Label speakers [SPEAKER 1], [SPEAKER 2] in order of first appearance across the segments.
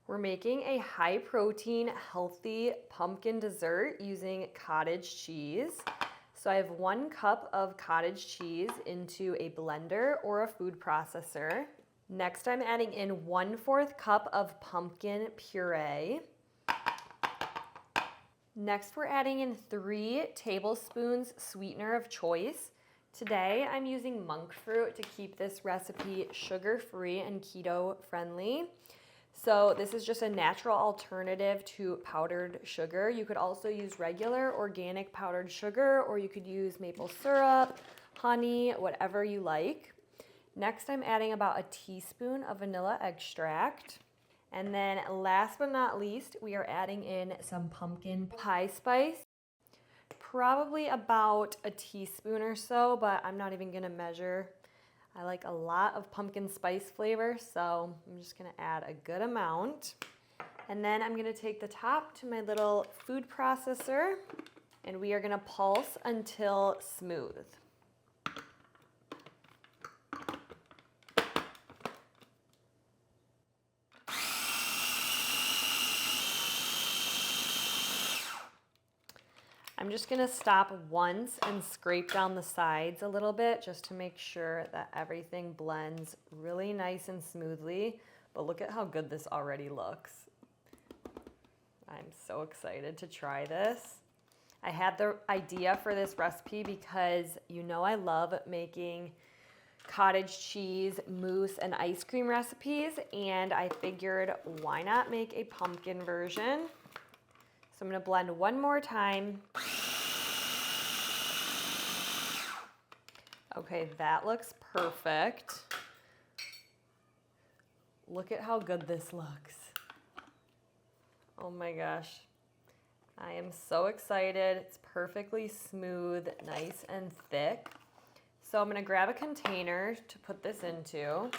[SPEAKER 1] We're making a high protein, healthy pumpkin dessert using cottage cheese. So I have 1 cup of cottage cheese into a blender or a food processor. Next, I'm adding in 1/4 cup of pumpkin puree. Next, we're adding in 3 tablespoons sweetener of choice. Today, I'm using monk fruit to keep this recipe sugar-free and keto-friendly. So this is just a natural alternative to powdered sugar. You could also use regular organic powdered sugar, or you could use maple syrup, honey, whatever you like. Next, I'm adding about a teaspoon of vanilla extract. And then last but not least, we are adding in some pumpkin pie spice. Probably about a teaspoon or so, but I'm not even gonna measure. I like a lot of pumpkin spice flavor, so I'm just gonna add a good amount. And then I'm gonna take the top to my little food processor, and we are gonna pulse until smooth. I'm just gonna stop once and scrape down the sides a little bit just to make sure that everything blends really nice and smoothly. But look at how good this already looks. I'm so excited to try this. I had the idea for this recipe because you know I love making cottage cheese, mousse, and ice cream recipes, and I figured why not make a pumpkin version? So I'm gonna blend one more time. Okay, that looks perfect. Look at how good this looks. Oh my gosh. I am so excited. It's perfectly smooth, nice and thick. So I'm gonna grab a container to put this into.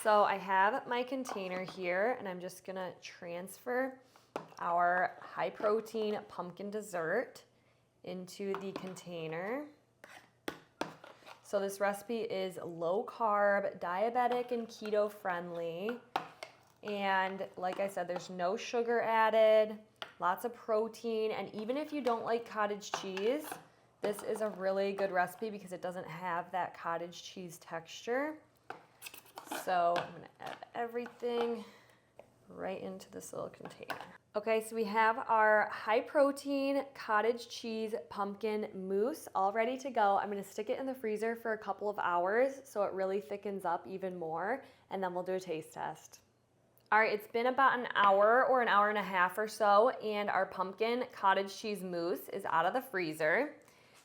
[SPEAKER 1] So I have my container here, and I'm just gonna transfer our high protein pumpkin dessert into the container. So this recipe is low carb, diabetic, and keto friendly. And like I said, there's no sugar added, lots of protein. And even if you don't like cottage cheese, this is a really good recipe because it doesn't have that cottage cheese texture. So I'm gonna add everything right into this little container. Okay, so we have our high protein cottage cheese pumpkin mousse all ready to go. I'm gonna stick it in the freezer for a couple of hours so it really thickens up even more, and then we'll do a taste test. All right, it's been about an hour or an hour and a half or so, and our pumpkin cottage cheese mousse is out of the freezer.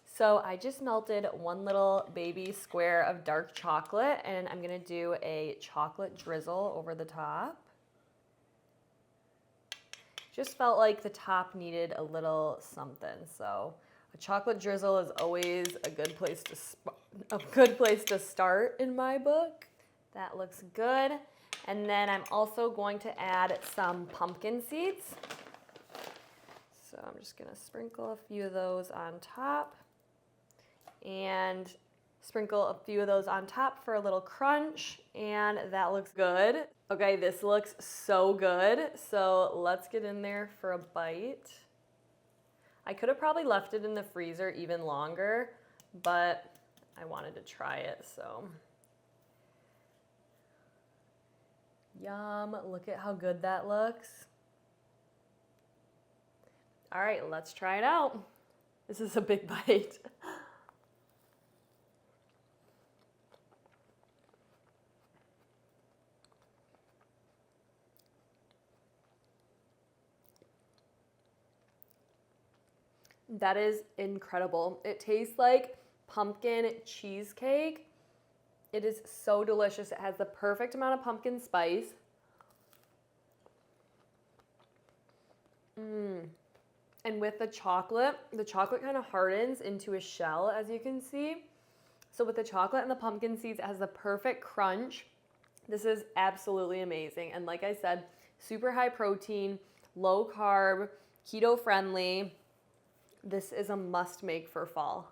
[SPEAKER 1] So I just melted 1 little baby square of dark chocolate, and I'm gonna do a chocolate drizzle over the top. Just felt like the top needed a little something, so a chocolate drizzle is always a good place to start in my book. That looks good. And then I'm also going to add some pumpkin seeds. So I'm just gonna sprinkle a few of those on top and sprinkle a few of those on top for a little crunch, and that looks good. Okay, this looks so good, so let's get in there for a bite. I could have probably left it in the freezer even longer, but I wanted to try it, so. Yum, look at how good that looks. All right, let's try it out. This is a big bite. That is incredible. It tastes like pumpkin cheesecake. It is so delicious. It has the perfect amount of pumpkin spice. And with the chocolate kind of hardens into a shell, as you can see. So with the chocolate and the pumpkin seeds, it has the perfect crunch. This is absolutely amazing. And like I said, super high protein, low carb, keto friendly. This is a must make for fall.